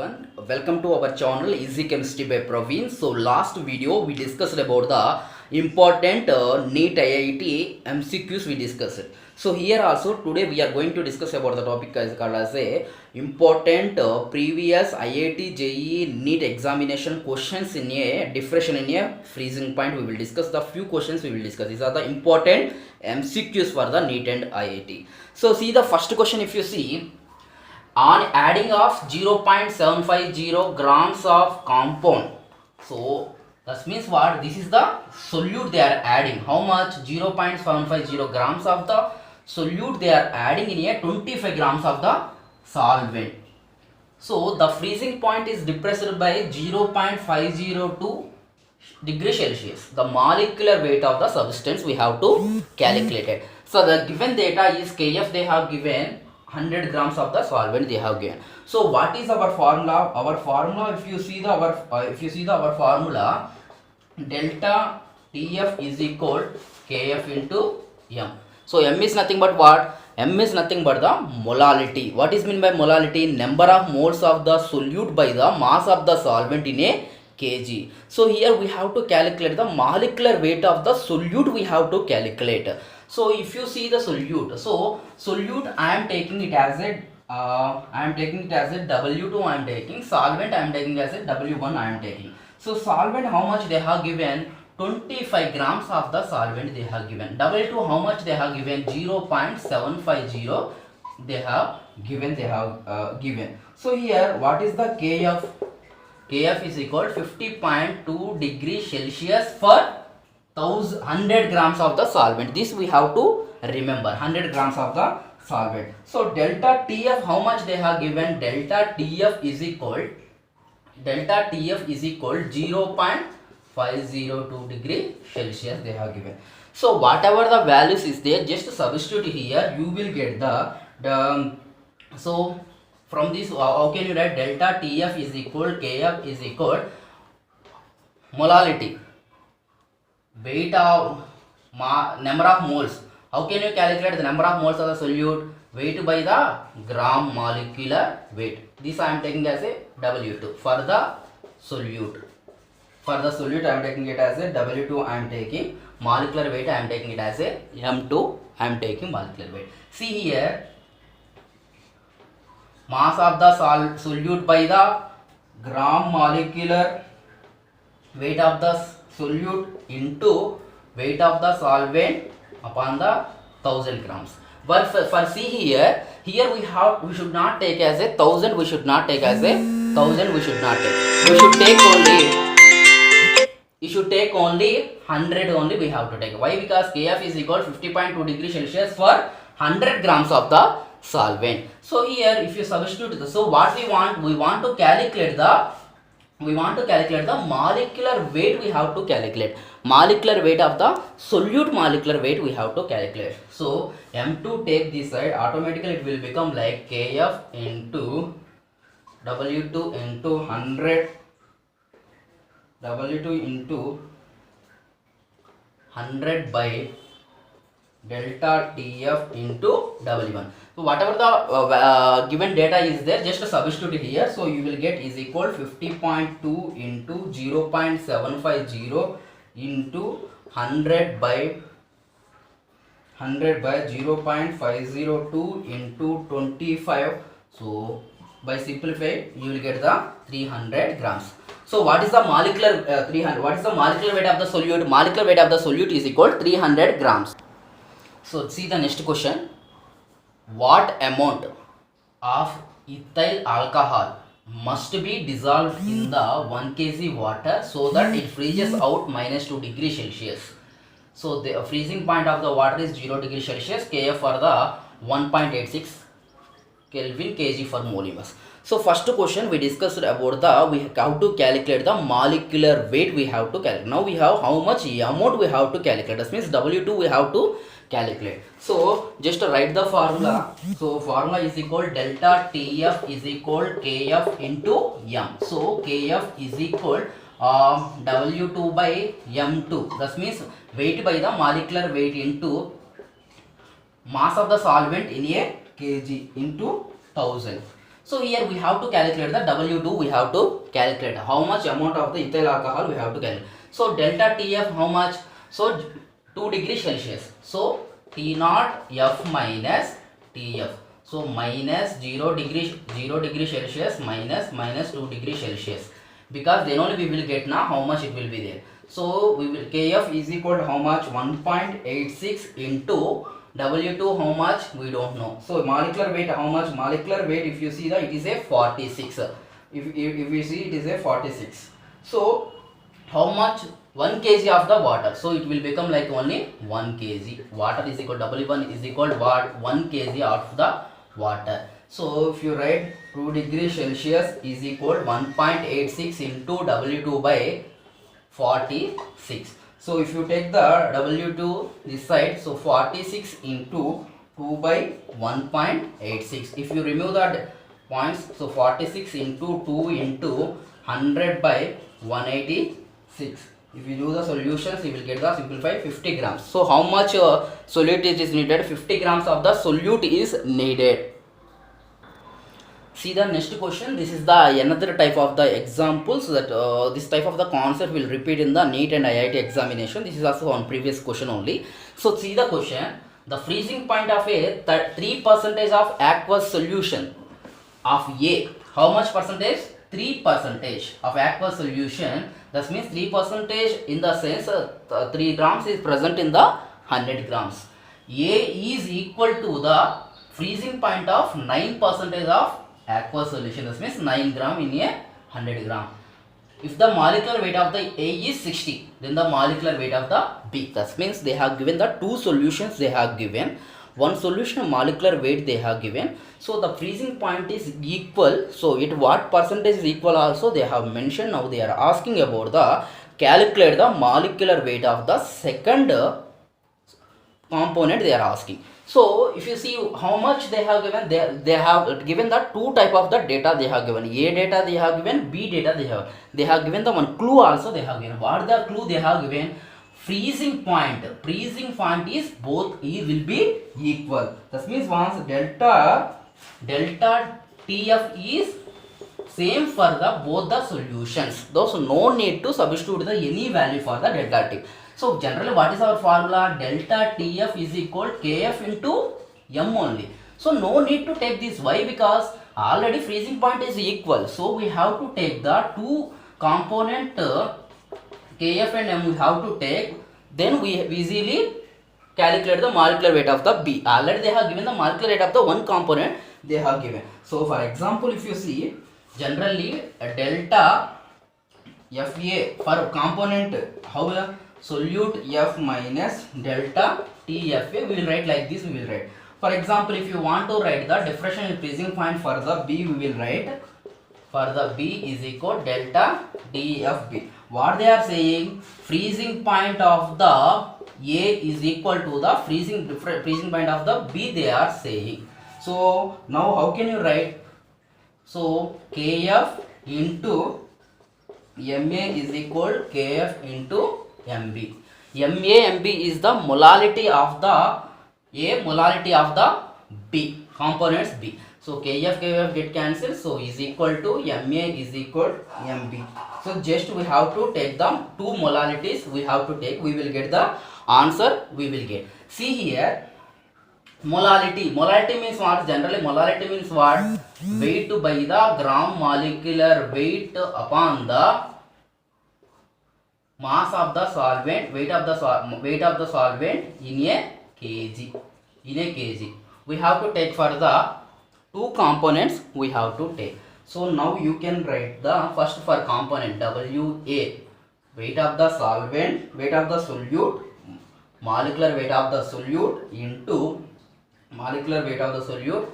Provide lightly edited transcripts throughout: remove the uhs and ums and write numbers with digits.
everyone, welcome to our channel Easy Chemistry by Praveen. So last video we discussed about the important NEET IIT MCQs we discussed. So here also today we are going to discuss about the topic as called as a important previous IIT JEE NEET examination questions in a diffraction in a freezing point. We will discuss the few questions we will discuss. These are the important MCQs for the NEET and IIT. So see the first question, if you see, on adding of 0.750 grams of compound, so that means what, this is the solute they are adding. How much? 0.750 grams of the solute they are adding in a 25 grams of the solvent. So the freezing point is depressed by 0.502 degree Celsius. The molecular weight of the substance we have to calculate it. So the given data is Kf, they have given 100 grams of the solvent they have given. So what is our formula? Our formula, if you see the our formula, delta Tf is equal Kf into m. So m is nothing but what? M is nothing but the molality. What is meant by molality? Number of moles of the solute by the mass of the solvent in a kg. So here we have to calculate the molecular weight of the solute we have to calculate. So if you see the solute, so solute I am taking it as a W2 I am taking, solvent I am taking as a W1 I am taking. So solvent, how much they have given? 25 grams of the solvent they have given. W2 how much they have given? 0.750 they have given. So here what is the Kf? Kf is equal 50.2 degree Celsius for 100 grams of the solvent. This we have to remember, 100 grams of the solvent. So delta Tf how much they have given? Delta Tf is equal 0.502 degree Celsius they have given. So whatever the values is there, just substitute here, you will get the so from this how can you write? Delta Tf is equal, Kf is equal molality, weight of number of moles. How can you calculate the number of moles of the solute? Weight by the gram molecular weight. This I am taking as a W2 for the solute. For the solute I am taking it as a W2 I am taking. Molecular weight I am taking it as a M2 I am taking molecular weight. See here, mass of the solute by the gram molecular weight of the solute into weight of the solvent upon the 1000 grams. But for see here we should not take as a 1000, we should not take as a 1000, we should not take. You should take only 100 only we have to take. Why? Because Kf is equal 50.2 degree Celsius for 100 grams of the solvent. So here if you substitute this, so what we want to calculate the molecular weight we have to calculate. Molecular weight of the solute molecular weight we have to calculate. So M2 take this side, automatically it will become like Kf into W2 into 100, W2 into 100 by delta Tf into W1. So whatever the given data is there, just substitute here. So you will get is equal 50.2 into 0.750 into 100 by 0.502 into 25. So by simplify you will get the 300 grams. So what is the molecular what is the molecular weight of the solute? Molecular weight of the solute is equal 300 grams. So see the next question. What amount of ethyl alcohol must be dissolved in the 1 kg water so that it freezes out -2 degree Celsius? So the freezing point of the water is 0 degree Celsius, Kf for the 1.86 Kelvin kg for molemus. So first question we discussed about we have to calculate the molecular weight we have to calculate. Now we have how much amount we have to calculate. That means W2 we have to calculate. So just write the formula. So formula is equal delta Tf is equal Kf into m. So Kf is equal W2 by m2. That means weight by the molecular weight into mass of the solvent in a kg into 1000. So here we have to calculate the W2, we have to calculate how much amount of the ethyl alcohol we have to calculate. So delta TF how much? So 2 degrees Celsius. So T naught F minus TF. So minus 0 degree Celsius minus 2 degrees Celsius. Because then only we will get now how much it will be there. So we will KF is equal to how much? 1.86 into W2 how much? We don't know. So molecular weight how much? Molecular weight, if you see that it is a 46. If you see it is a 46. So how much? 1 kg of the water. So it will become like only 1 kg. Water is equal W1 is equal to what? 1 kg of the water. So if you write 2 degrees Celsius is equal 1.86 into W2 by 46. So if you take the W2 this side, so 46 into 2 by 1.86. If you remove that points, so 46 into 2 into 100 by 186. If you do the solutions, you will get the simplified 50 grams. So how much solute is needed? 50 grams of the solute is needed. See the next question. This is the another type of the examples that this type of the concept will repeat in the NEET and IIT examination. This is also on previous question only. So see the question. The freezing point of a 3% of aqueous solution of A. How much percentage? 3% of aqueous solution. That means 3% in the sense 3 grams is present in the 100 grams. A is equal to the freezing point of 9% of aqueous solution. That means 9 gram in a 100 gram. If the molecular weight of the A is 60, then the molecular weight of the B. That means they have given the 2 solutions they have given. One solution molecular weight they have given. So the freezing point is equal. So it what percentage is equal also they have mentioned. Now they are asking about the calculate the molecular weight of the second component they are asking. So if you see how much they have given, they have given the 2 type of the data they have given. A data they have given, B data they have given the one clue also they have given. What the clue they have given? Freezing point. Freezing point is both will be equal. That means once delta TF is same for the both the solutions. Those no need to substitute the any value for the delta T. So generally what is our formula? Delta TF is equal KF into M only. So no need to take this. Why? Because already freezing point is equal. So we have to take the 2 component KF and M we have to take. Then we easily calculate the molecular weight of the B. Already they have given the molecular weight of the one component they have given. So for example, if you see generally delta FA for component how solute F minus delta TFA we will write like this. We will write. For example, if you want to write the differential freezing point for the B, we will write for the B is equal delta DFB. What they are saying? Freezing point of the A is equal to the freezing point of the B they are saying. So now how can you write? So KF into MA is equal KF into MB. MB is the molality of the A, molality of the B, components B. So KF get cancelled, so is equal to MA is equal MB. So just we have to take the 2 molalities we have to take, we will get the answer we will get. See here, molality means what? Generally molality means what? Weight by the gram molecular weight upon the mass of the solvent, weight of the solvent in a kg. We have to take for the 2 components we have to take. So now you can write the first for component WA, weight of the solvent, weight of the solute, molecular weight of the solute into molecular weight of the solute.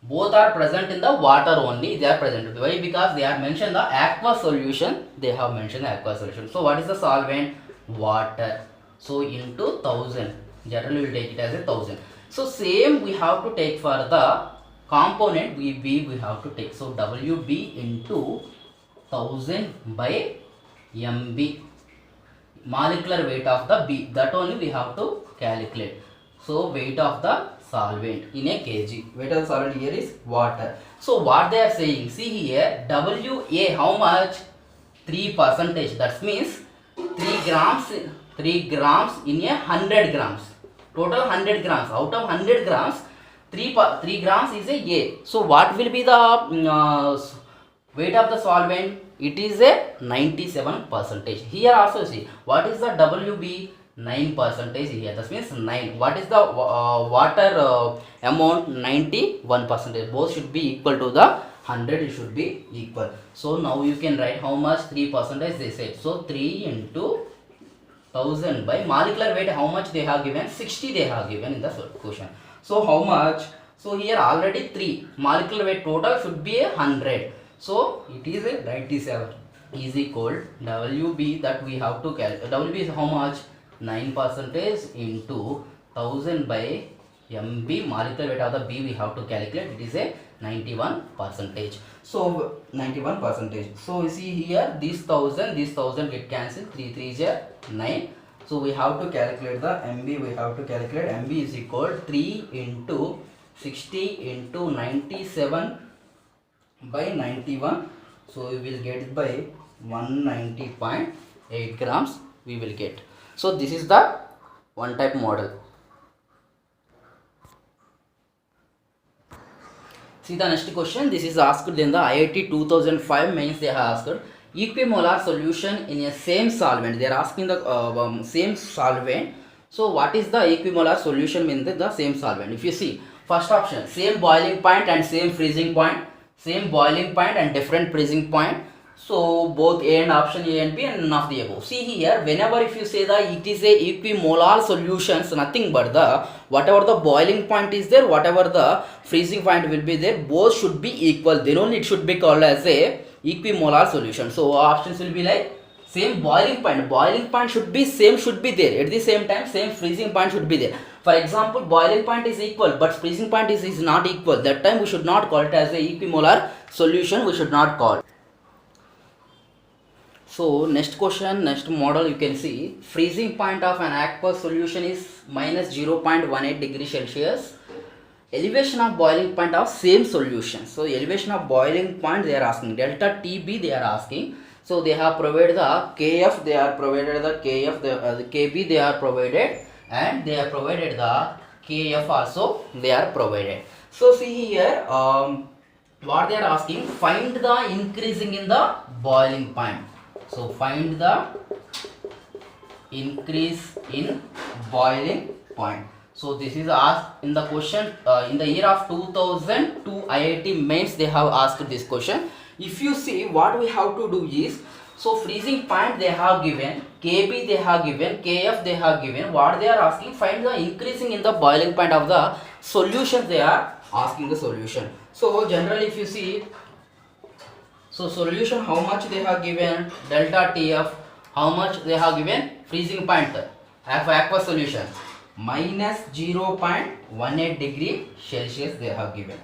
Both are present in the water only. They are present. Why? Because they are mentioned the aqueous solution. They have mentioned the aqueous solution. So what is the solvent? Water. So into 1000. Generally we will take it as a 1000. So same we have to take for the component B we have to take. So WB into 1000 by MB. Molecular weight of the B. That only we have to calculate. So weight of the solvent in a kg. Weight of the solvent here is water. So what they are saying, see here, WA how much? 3%. That means 3 grams, 3 grams in a 100 grams. Total 100 grams. Out of 100 grams, 3 grams is a. So what will be the weight of the solvent? It is a 97%. Here also see, what is the WB? 9% here. That means 9. What is the water amount? 91%. Both should be equal to the 100. It should be equal. So now you can write how much? 3% they said. So 3 into 1000 by molecular weight. How much they have given? 60 they have given in the question. So how much? So here already 3 molecular weight total should be 100. So it is a 97 is equal WB that we have to calculate. WB is how much? 9% into 1000 by MB, molecular weight of the B we have to calculate. It is a 91%. So 91%. So you see here this 1000 get cancelled. 3 3 is 9. So we have to calculate the MB. We have to calculate MB is equal 3 into 60 into 97 by 91. So we will get by 190.8 grams we will get. So this is the one type model. See the next question. This is asked in the IIT 2005 mains. They have asked equimolar solution in a same solvent. They are asking the same solvent. So what is the equimolar solution in the same solvent? If you see first option, same boiling point and same freezing point, same boiling point and different freezing point. So both A and option A and B and none of the above. See here, whenever if you say that it is a equimolar solutions, nothing but the whatever the boiling point is there, whatever the freezing point will be there, both should be equal. Then only it should be called as a equimolar solution. So options will be like same boiling point should be same, should be there. At the same time, same freezing point should be there. For example, boiling point is equal, but freezing point is not equal. That time we should not call it as a equimolar solution. We should not call. So next question, next model you can see freezing point of an aqueous solution is minus 0.18 degree Celsius. Elevation of boiling point of same solution. So elevation of boiling point they are asking, delta TB they are asking. So they have provided the KF, they are provided the KF, the KB they are provided, and they are provided the KF also they are provided. So see here what they are asking, find the increasing in the boiling point. So find the increase in boiling point. So this is asked in the question in the year of 2002 IIT mains they have asked this question. If you see what we have to do is, so freezing point they have given, KB they have given, KF they have given. What they are asking, find the increasing in the boiling point of the solution they are asking the solution. So generally if you see, so solution how much they have given, delta TF, how much they have given, freezing point of aqueous solution minus 0.18 degree Celsius they have given.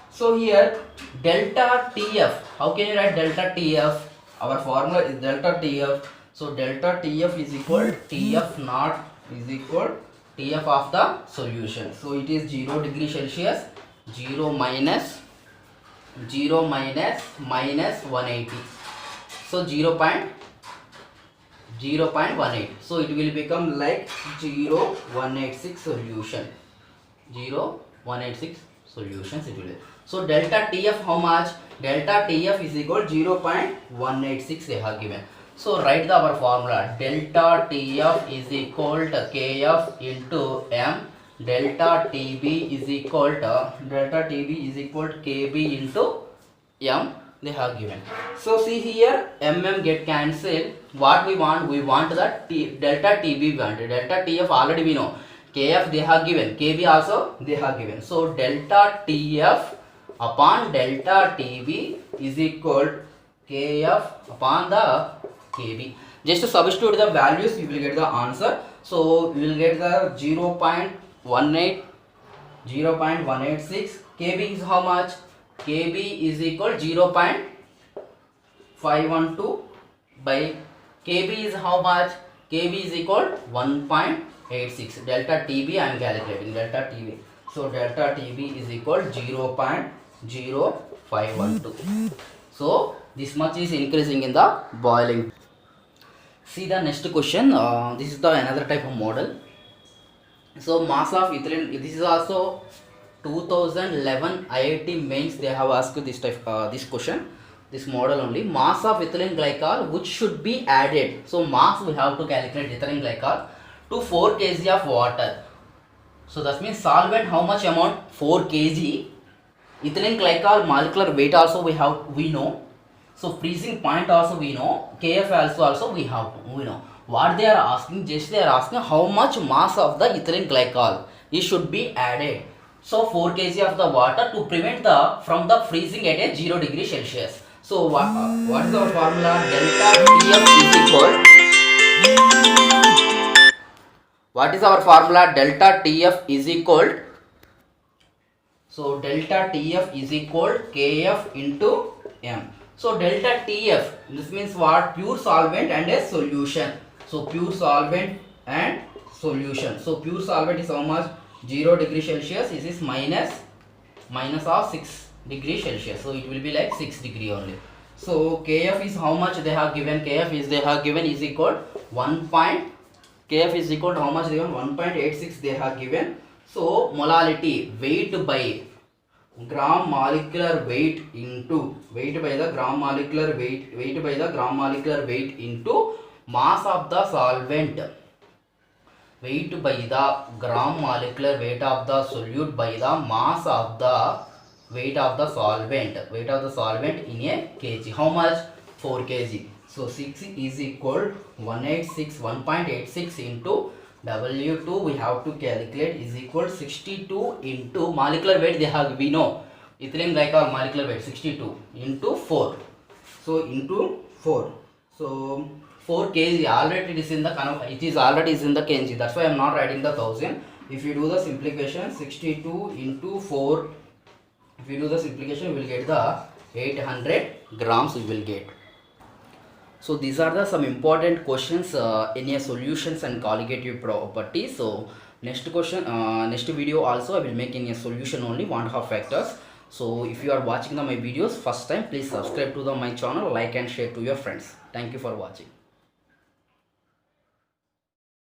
So here delta TF, how can you write delta TF? Our formula is delta TF. So delta TF is equal TF naught is equal TF of the solution. So it is 0 degree Celsius, 0 minus minus 180. So 0.18. So it will become like 0.186 solution. 0.186 solutions it will be. So delta TF how much? Delta TF is equal 0.186 they have given. So write the our formula, delta TF is equal to KF into M, delta TB is equal to KB into M they have given. So see here MM get cancelled. What we want? We want the delta TB wanted. Delta TF already we know. KF they have given. KB also they have given. So delta TF upon delta TB is equal KF upon the KB. Just to substitute the values you will get the answer. So you will get the 0.18, 0.186. KB is how much? KB is equal 0.512 by KB is how much? KB is equal 1.2. 86. Delta TB I am calculating. Delta TB. So delta TB is equal 0.0512. So this much is increasing in the boiling. See the next question. This is the another type of model. So mass of ethylene. This is also 2011 IIT mains. They have asked this type this question. This model only. Mass of ethylene glycol which should be added. So mass we have to calculate ethylene glycol to 4 kg of water. So that means solvent how much amount? 4 kg. Ethylene glycol molecular weight also we know. So freezing point also we know. Kf also we know. What they are asking, just they are asking how much mass of the ethylene glycol it should be added. So 4 kg of the water to prevent from the freezing at a 0 degree Celsius. So what is our formula? Delta TF is equal. What is our formula? Delta TF is equal. So delta TF is equal Kf into M. So delta TF, this means what? Pure solvent and a solution. So pure solvent and solution. So pure solvent is how much? 0 degree Celsius. This is minus of 6 degree Celsius. So it will be like 6 degree only. So Kf is how much they have given? Kf is they have given is equal 1. Kf is equal to how much they given? 1.86 they have given. So molality, weight by gram molecular weight into weight by the gram molecular weight into mass of the solvent. Weight by the gram molecular weight of the solute by the mass of the weight of the solvent. Weight of the solvent in a kg. How much? 4 kg. So 6 is equal 1.86 into W2 we have to calculate is equal 62 into molecular weight they have we know. Ethylene glycol molecular weight 62 into 4. So into 4. So 4 kg already it is in the kg. That's why I am not writing the 1000. If you do the simplification, 62 into 4. If you do the simplification, you will get the 800 grams. You will get. So these are the some important questions in a solutions and colligative properties. So next question, next video also I will make in a solution only 1.5 factors. So if you are watching my videos first time, please subscribe to my channel, like and share to your friends. Thank you for watching.